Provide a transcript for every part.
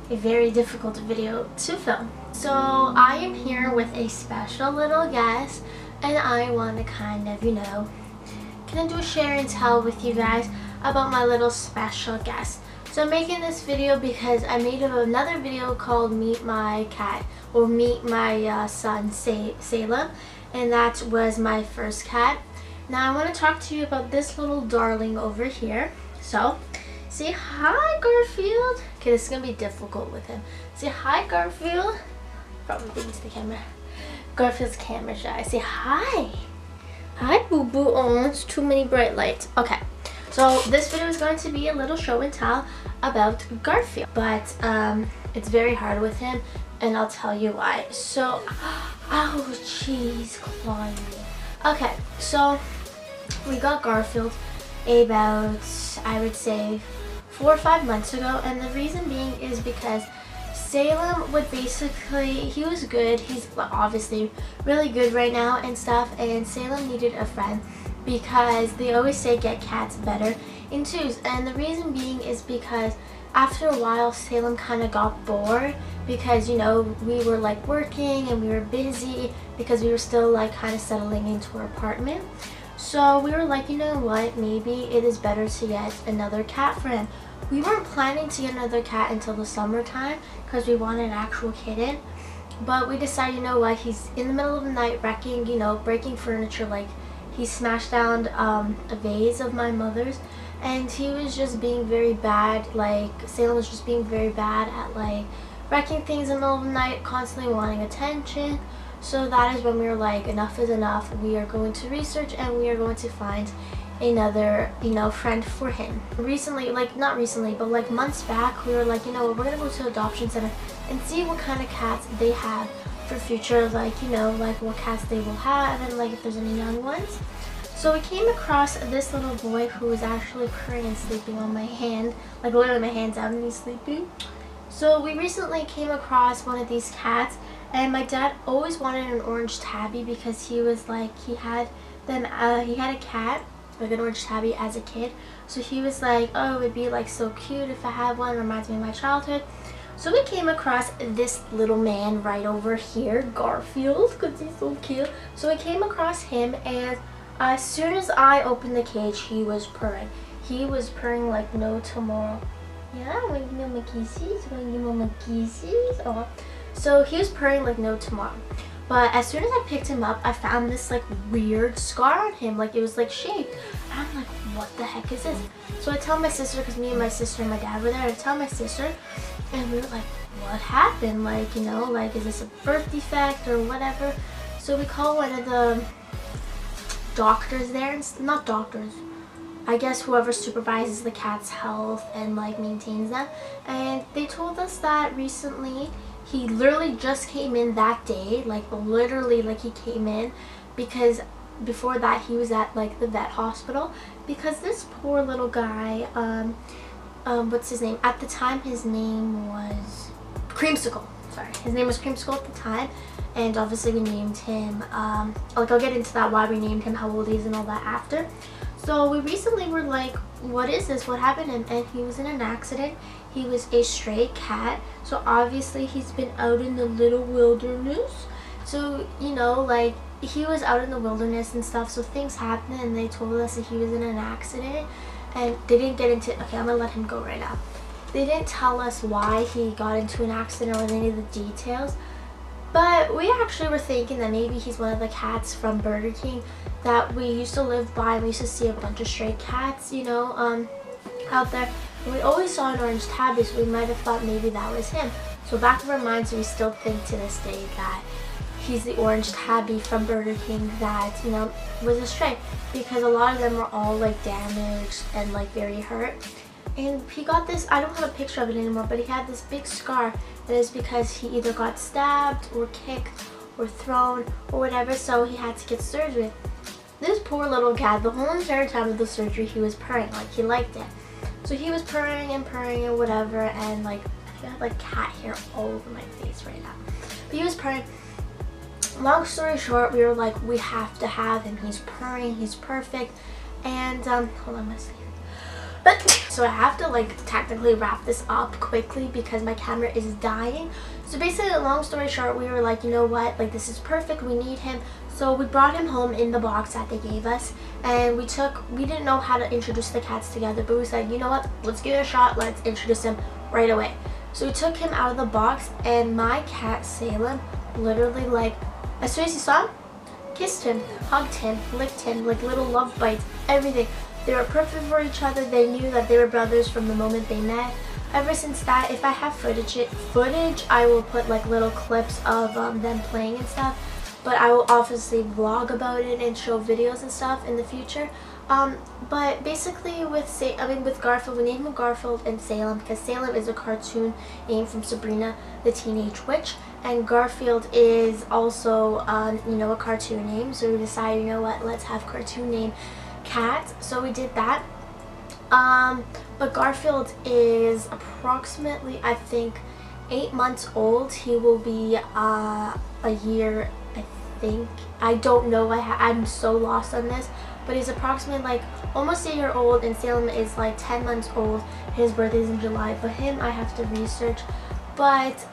a very difficult video to film. So I am here with a special little guest, and I want to kind of do a share and tell with you guys about my little special guest. So I'm making this video because I made another video called Meet My Cat, or Meet My Son Salem, and that was my first cat. Now I want to talk to you about this little darling over here. So say hi, Garfield. Okay, this is gonna be difficult with him. Say hi, Garfield. Probably into the camera. Garfield's camera shy. Say hi. Hi, boo boo. Oh, it's too many bright lights. Okay, so this video is going to be a little show and tell about Garfield, but it's very hard with him, and I'll tell you why. So, oh, jeez, clawing me. Okay, so we got Garfield about, I would say, 4 or 5 months ago, and the reason being is because Salem would basically, he was good, he's obviously really good right now and stuff, and Salem needed a friend because they always say get cats better in twos, and the reason being is because after a while Salem kind of got bored because we were like working and we were busy because we were still like kind of settling into our apartment. So we were like, you know what, maybe it is better to get another cat for him. We weren't planning to get another cat until the summertime because we wanted an actual kitten, but we decided, you know what, he's in the middle of the night wrecking, breaking furniture. Like, he smashed down a vase of my mother's, and he was just being very bad. Like, Salem was just being very bad at like wrecking things in the middle of the night, constantly wanting attention. So that is when we were like, enough is enough. We are going to research and we are going to find another friend for him. Recently, like not recently, but like months back, we were like, we're gonna go to adoption center and see what kind of cats they have for future, like like what cats they will have, and like if there's any young ones. So we came across this little boy who was actually purring and sleeping on my hand, like literally my hand's out and he's sleeping. So we recently came across one of these cats, and my dad always wanted an orange tabby because he was like, he had a cat, like an orange tabby, as a kid. So he was like, oh, it would be like so cute if I had one, reminds me of my childhood. So we came across this little man right over here, Garfield, because he's so cute. So we came across him, and as soon as I opened the cage, he was purring. He was purring like no tomorrow. Yeah, I'm gonna give him my kisses. I'm gonna give him my kisses. Oh. So he was purring like no tomorrow. But as soon as I picked him up, I found this like weird scar on him, like it was like shaped. And I'm like, what the heck is this? So I tell my sister, because me and my sister and my dad were there, I tell my sister, and we were like, what happened? Like, like, is this a birth defect or whatever? So we call one of the doctors there, and not doctors, I guess whoever supervises the cat's health and like maintains them, and they told us that recently he literally just came in that day, like literally, like he came in because before that he was at like the vet hospital because this poor little guy, what's his name? At the time his name was Creamsicle. Sorry, his name was Creamsicle at the time, and obviously we named him, like I'll get into that, why we named him, how old he is and all that after. So we recently were like, what is this? What happened to him? And he was in an accident. He was a stray cat. So obviously he's been out in the little wilderness. So, like he was out in the wilderness and stuff. So things happened, and they told us that he was in an accident. And they didn't get into, okay, I'm gonna let him go right now. They didn't tell us why he got into an accident or any of the details. But we actually were thinking that maybe he's one of the cats from Burger King that we used to live by. We used to see a bunch of stray cats, out there. And we always saw an orange tabby, so we might have thought maybe that was him. So back of our minds, we still think to this day that he's the orange tabby from Burger King that, was a stray. Because a lot of them were all like damaged and like very hurt. And he got this, I don't have a picture of it anymore, but he had this big scar that is because he either got stabbed or kicked or thrown or whatever, so he had to get surgery. This poor little cat, the whole entire time of the surgery, he was purring, like he liked it. So he was purring and whatever, and like, I have like cat hair all over my face right now. But he was purring. Long story short, we were like, we have to have him. He's purring, he's perfect. And, hold on, my sleeve. So I have to like technically wrap this up quickly because my camera is dying. So basically, long story short, we were like, you know what, like this is perfect, we need him. So we brought him home in the box that they gave us, and we didn't know how to introduce the cats together, but we said, you know what, let's give it a shot, let's introduce him right away. So we took him out of the box, and my cat Salem literally, like, as soon as he saw him, kissed him, hugged him, licked him, like little love bites, everything. They were perfect for each other. They knew that they were brothers from the moment they met. Ever since that, if I have footage, I will put like little clips of them playing and stuff. But I will obviously vlog about it and show videos and stuff in the future. But basically with Garfield, we named him Garfield and Salem because Salem is a cartoon name from Sabrina the Teenage Witch, and Garfield is also you know, a cartoon name. So we decided, you know what, let's have cartoon name cats. So we did that. But Garfield is approximately, I think, 8 months old. He will be a year, I think. I don't know. I'm so lost on this. But he's approximately like almost a year old, and Salem is like 10 months old. His birthday is in July. But him, I have to research. But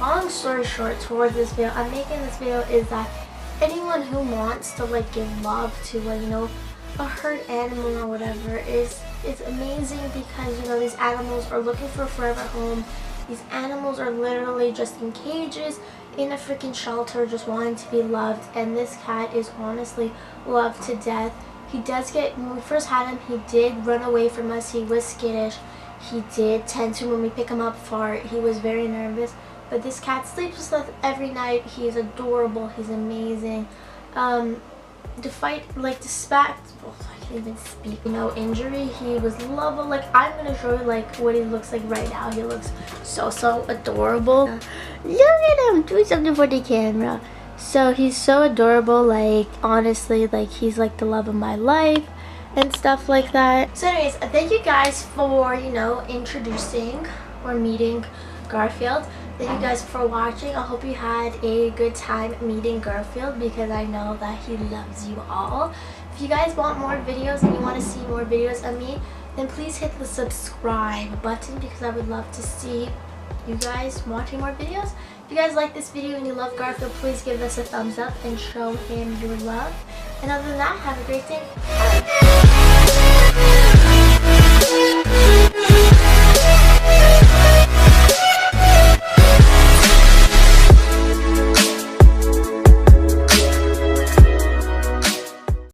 long story short, towards this video, I'm making this video is that anyone who wants to like give love to you know, a hurt animal or whatever is amazing, because you know, these animals are looking for a forever home. These animals are literally just in cages in a freaking shelter just wanting to be loved, and this cat is honestly loved to death. He does get, when we first had him, he did run away from us. He was skittish. He did tend to, when we pick him up, fart. He was very nervous. But this cat sleeps with us every night. He's adorable. He's amazing. Despite, I can't even speak. No injury. He was lovable. Like, I'm gonna show you like what he looks like right now. He looks so adorable. Look at him. Do something for the camera. So he's so adorable. Like, honestly, like he's like the love of my life and stuff like that. So anyways, thank you guys for, you know, introducing or meeting Garfield. Thank you guys for watching. I hope you had a good time meeting Garfield, because I know that he loves you all. If you guys want more videos and you want to see more videos of me, then please hit the subscribe button, because I would love to see you guys watching more videos. If you guys like this video and you love Garfield, please give us a thumbs up and show him your love. And other than that, have a great day. Bye.